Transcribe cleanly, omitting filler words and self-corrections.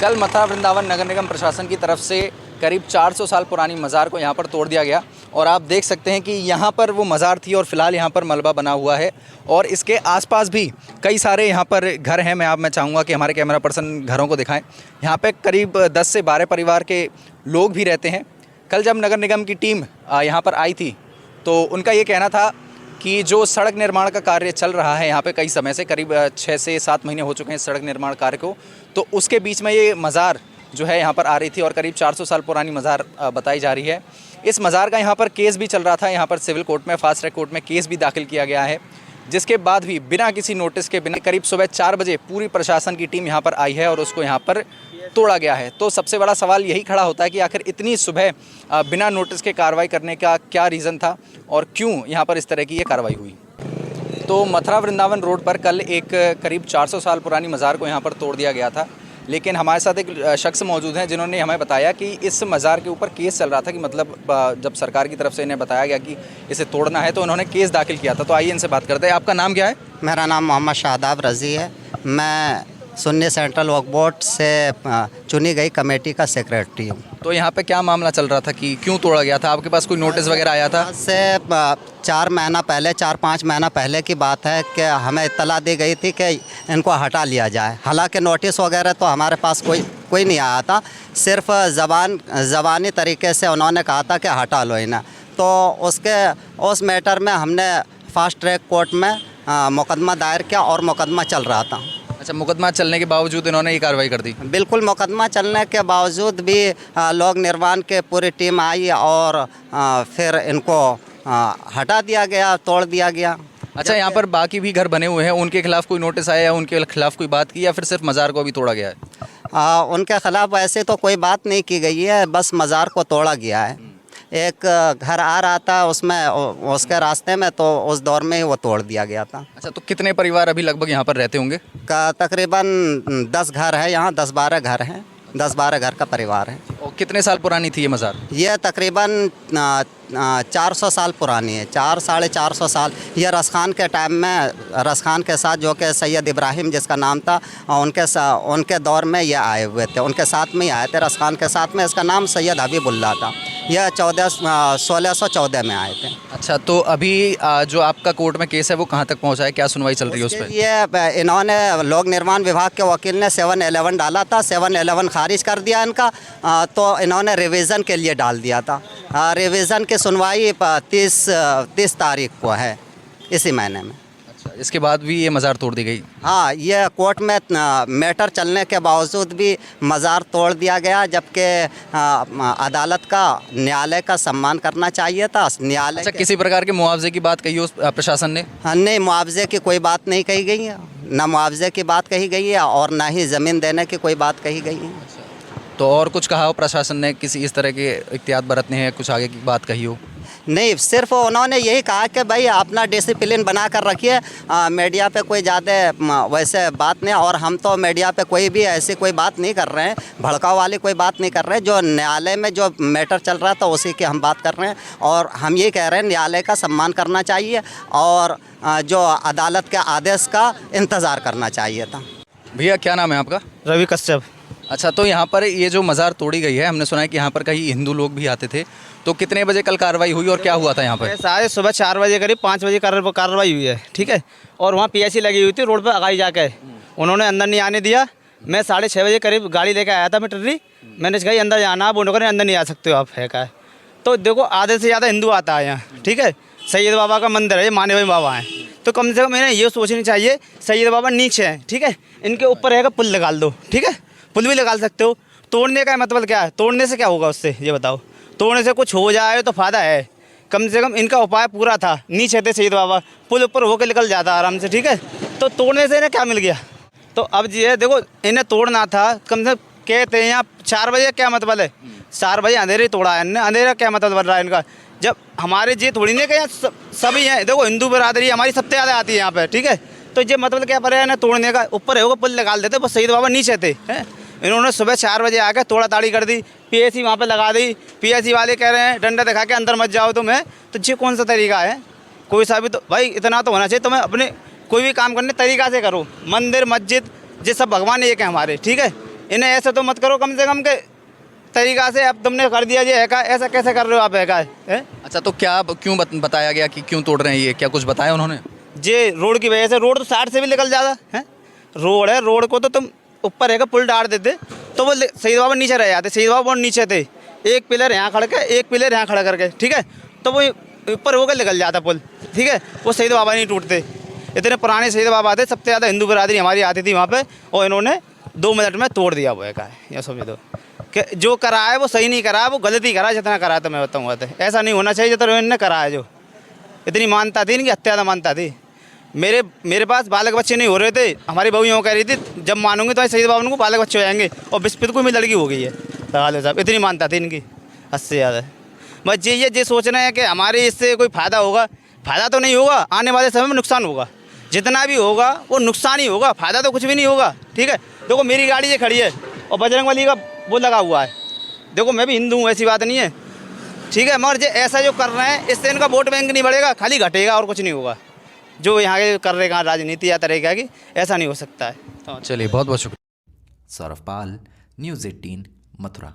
कल मथुरा वृंदावन नगर निगम प्रशासन की तरफ से करीब 400 साल पुरानी मज़ार को यहाँ पर तोड़ दिया गया और आप देख सकते हैं कि यहाँ पर वो मज़ार थी और फ़िलहाल यहाँ पर मलबा बना हुआ है और इसके आसपास भी कई सारे यहाँ पर घर हैं। मैं चाहूँगा कि हमारे कैमरा पर्सन घरों को दिखाएं। यहाँ पे करीब 10 से 12 परिवार के लोग भी रहते हैं। कल जब नगर निगम की टीम यहाँ पर आई थी तो उनका ये कहना था कि जो सड़क निर्माण का कार्य चल रहा है यहाँ पे कई समय से, करीब 6 से 7 महीने हो चुके हैं सड़क निर्माण कार्य को, तो उसके बीच में ये मज़ार जो है यहाँ पर आ रही थी और करीब 400 साल पुरानी मज़ार बताई जा रही है। इस मज़ार का यहाँ पर केस भी चल रहा था। यहाँ पर सिविल कोर्ट में, फास्ट ट्रैक कोर्ट में केस भी दाखिल किया गया है, जिसके बाद भी बिना किसी नोटिस के, बिना करीब सुबह 4 बजे पूरी प्रशासन की टीम यहाँ पर आई है और उसको यहाँ पर तोड़ा गया है। तो सबसे बड़ा सवाल यही खड़ा होता है कि आखिर इतनी सुबह बिना नोटिस के कार्रवाई करने का क्या रीज़न था और क्यों यहाँ पर इस तरह की ये कार्रवाई हुई। तो मथुरा वृंदावन रोड पर कल एक करीब 400 साल पुरानी मज़ार को यहाँ पर तोड़ दिया गया था, लेकिन हमारे साथ एक शख्स मौजूद हैं जिन्होंने हमें बताया कि इस मज़ार के ऊपर केस चल रहा था, कि मतलब जब सरकार की तरफ से इन्हें बताया गया कि इसे तोड़ना है तो उन्होंने केस दाखिल किया था। तो आइए इनसे बात करते हैं। आपका नाम क्या है? मेरा नाम मोहम्मद शादाब रज़ी है। मैं सुन्नी सेंट्रल वक्फ बोर्ड से चुनी गई कमेटी का सेक्रेटरी हूँ। तो यहाँ पे क्या मामला चल रहा था कि क्यों तोड़ा गया था? आपके पास कोई नोटिस वगैरह आया था? से 4-5 महीना पहले की बात है कि हमें इत्तला दी गई थी कि इनको हटा लिया जाए। हालांकि नोटिस वगैरह तो हमारे पास कोई नहीं आया था, सिर्फ ज़बानी तरीके से उन्होंने कहा था कि हटा लो इन्हें। तो उस मैटर में हमने फास्ट ट्रैक कोर्ट में मुकदमा दायर किया और मुकदमा चल रहा था। अच्छा, मुकदमा चलने के बावजूद इन्होंने ये कार्रवाई कर दी? बिल्कुल, मुकदमा चलने के बावजूद भी लोक निर्माण के पूरी टीम आई और फिर इनको हटा दिया गया, तोड़ दिया गया। अच्छा, यहाँ पर बाकी भी घर बने हुए हैं, उनके खिलाफ कोई नोटिस आया या उनके खिलाफ कोई बात की या फिर सिर्फ मज़ार को अभी तोड़ा गया है? उनके खिलाफ ऐसे तो कोई बात नहीं की गई है, बस मज़ार को तोड़ा गया है। एक घर आ रहा था उसमें, उसके रास्ते में, तो उस दौर में ही वो तोड़ दिया गया था। अच्छा, तो कितने परिवार अभी लगभग यहाँ पर रहते होंगे? तकरीबन 10 घर है यहाँ, 10-12 घर हैं, 10-12 घर का परिवार है। और कितने साल पुरानी थी ये मज़ार? ये तकरीबन 400 साल पुरानी है, 400-450 साल। यह रसखान के टाइम में, रसखान के साथ जो कि सैयद इब्राहिम जिसका नाम था, उनके दौर में ये आए हुए थे, उनके साथ में ही आए थे। रसखान के साथ में इसका नाम सैयद हबीबुल्लाह था। यह 1614 में आए थे। अच्छा, तो अभी जो आपका कोर्ट में केस है वो कहाँ तक पहुँचा है? क्या सुनवाई चल रही है उस पर? ये इन्होंने लोक निर्माण विभाग के वकील ने 711 डाला था, 711 खारिज कर दिया इनका, तो इन्होंने रिवीज़न के लिए डाल दिया था। रिवीज़न की सुनवाई 30 तारीख को है, इसी महीने में। अच्छा, इसके बाद भी ये मज़ार तोड़ दी गई? हाँ, ये कोर्ट में मैटर चलने के बावजूद भी मज़ार तोड़ दिया गया, जबकि अदालत का, न्यायालय का सम्मान करना चाहिए था। न्यायालय अच्छा, किसी प्रकार के मुआवजे की बात कही उस प्रशासन ने? नहीं, मुआवजे की कोई बात नहीं कही गई है, ना मुआवजे की बात कही गई है और ना ही ज़मीन देने की कोई बात कही गई है। तो और कुछ कहा हो प्रशासन ने, किसी इस तरह के एहतियात बरतने हैं, कुछ आगे की बात कही हो? नहीं, सिर्फ उन्होंने यही कहा कि भाई अपना डिसिप्लिन बना कर रखिए, मीडिया पे कोई ज़्यादा वैसे बात नहीं, और हम तो मीडिया पे कोई भी ऐसी कोई बात नहीं कर रहे हैं, भड़काव वाली कोई बात नहीं कर रहे हैं। जो न्यायालय में जो मैटर चल रहा था उसी की हम बात कर रहे हैं और हम ये कह रहे हैं न्यायालय का सम्मान करना चाहिए और जो अदालत के आदेश का इंतज़ार करना चाहिए था। भैया, क्या नाम है आपका? रवि कश्यप। अच्छा, तो यहाँ पर ये जो मज़ार तोड़ी गई है, हमने सुना है कि यहाँ पर कई हिंदू लोग भी आते थे, तो कितने बजे कल कार्रवाई हुई और क्या हुआ था यहाँ पर? साढ़े सुबह 4 बजे करीब 5 बजे कार्रवाई हुई है, ठीक है। और वहाँ पीएससी लगी हुई थी रोड पर आगाई जाके, उन्होंने अंदर नहीं आने दिया। मैं 6:30 बजे करीब गाड़ी लेकर आया था वेटरनरी, मैंने कहा अंदर जाना, अब उन्होंने अंदर नहीं आ सकते हो आप, है क्या। तो देखो, आधे से ज़्यादा हिंदू आता है यहाँ, ठीक है। सैयद बाबा का मंदिर है, ये माने भाई बाबा हैं, तो कम से कम इन्हें ये सोचनी चाहिए, सैयद बाबा नीचे हैं, ठीक है, इनके ऊपर रहेगा पुल लगा दो, ठीक है, पुल भी लगा सकते हो। तोड़ने का मतलब क्या है? तोड़ने से क्या होगा उससे, ये बताओ? तोड़ने से कुछ हो जाए तो फ़ायदा है, कम से कम इनका उपाय पूरा था, नीचे थे सैयद बाबा, पुल ऊपर होकर निकल जाता आराम से, ठीक है। तो तोड़ने से इन्हें क्या मिल गया? तो अब ये देखो, इन्हें तोड़ना था, कम से कम कहते हैं यहाँ 4 बजे, क्या मतलब है? 4 बजे अंधेरे तोड़ा है इन्हें, अंधेरा क्या मतलब बन रहा है इनका? जब हमारे ये थोड़ी नहीं कि यहाँ सभी हैं, देखो हिंदू बिरादरी हमारी सबसे ज़्यादा आती है यहाँ पर, ठीक है। तो ये मतलब क्या पड़ेगा इन्हें तोड़ने का? ऊपर होगा पुल निकाल देते, बस सैयद बाबा नीचे थे, हैं। इन्होंने सुबह 4 बजे आकर तोड़ा ताड़ी कर दी, पीएससी वहाँ पे लगा दी। पीएससी वाले कह रहे हैं डंडा दिखा के अंदर मत जाओ तुम्हें, तो ये कौन सा तरीका है? कोई सा भी तो भाई इतना तो होना चाहिए, तुम्हें अपने कोई भी काम करने तरीका से करो। मंदिर मस्जिद ये सब भगवान एक है हमारे, ठीक है। इन्हें ऐसा तो मत करो कम से कम के तरीका से। अब तुमने कर दिया ये है का, ऐसा कैसे कर रहे हो आप है का है? अच्छा, तो क्या क्यों बताया गया कि क्यों तोड़ रहे हैं ये, क्या कुछ बताया उन्होंने? ये रोड की वजह से, रोड तो 60 से भी निकल जाता है। रोड है, रोड को तो तुम ऊपर है पुल डाल देते तो वो शहीद बाबा नीचे रह जाते। शहीद बाबा बहुत नीचे थे, एक पिलर यहाँ खड़ के एक पिलर यहाँ खड़ा करके, ठीक है, तो वो ऊपर होकर निकल जाता पुल, ठीक है। वो शहीद बाबा नहीं टूटते। इतने पुराने शहीद बाबा थे, सबसे ज़्यादा हिंदू बिरादरी हमारी आती थी वहाँ पे, और इन्होंने 2 मिनट में तोड़ दिया। वो है का यह समझ दो कि जो करा है वो सही नहीं करा, वो गलती करा जितना करा। तो मैं बताऊँगा तो ऐसा नहीं होना चाहिए जितना इन्होंने करा है। जो इतनी मानता थी इनकी, अत्यादा मानता थी। मेरे पास बालक बच्चे नहीं हो रहे थे, हमारी बहू यूँ कह रही थी जब मानूंगी तो शहीद बाबा को बालक बच्चे हो जाएंगे, और बिस्पित को भी लड़की हो गई है। सवाल साहब इतनी मानता थी इनकी, हद से ज़्यादा। बस ये सोचना है कि हमारे इससे कोई फ़ायदा होगा, फ़ायदा तो नहीं होगा। आने वाले समय में नुकसान होगा, जितना भी होगा वो नुकसान ही होगा, फ़ायदा तो कुछ भी नहीं होगा, ठीक है। देखो मेरी गाड़ी ये खड़ी है और बजरंगबली का वो लगा हुआ है, देखो मैं भी हिंदू हूँ, ऐसी बात नहीं है, ठीक है। मगर जो ऐसा जो कर रहे हैं इससे इनका वोट बैंक नहीं बढ़ेगा, खाली घटेगा और कुछ नहीं होगा। जो यहाँ के कर रहे हैं राजनीति या तरीका की, ऐसा नहीं हो सकता है। चलिए, बहुत बहुत शुक्रिया। सौरभ पाल, न्यूज़ 18 मथुरा।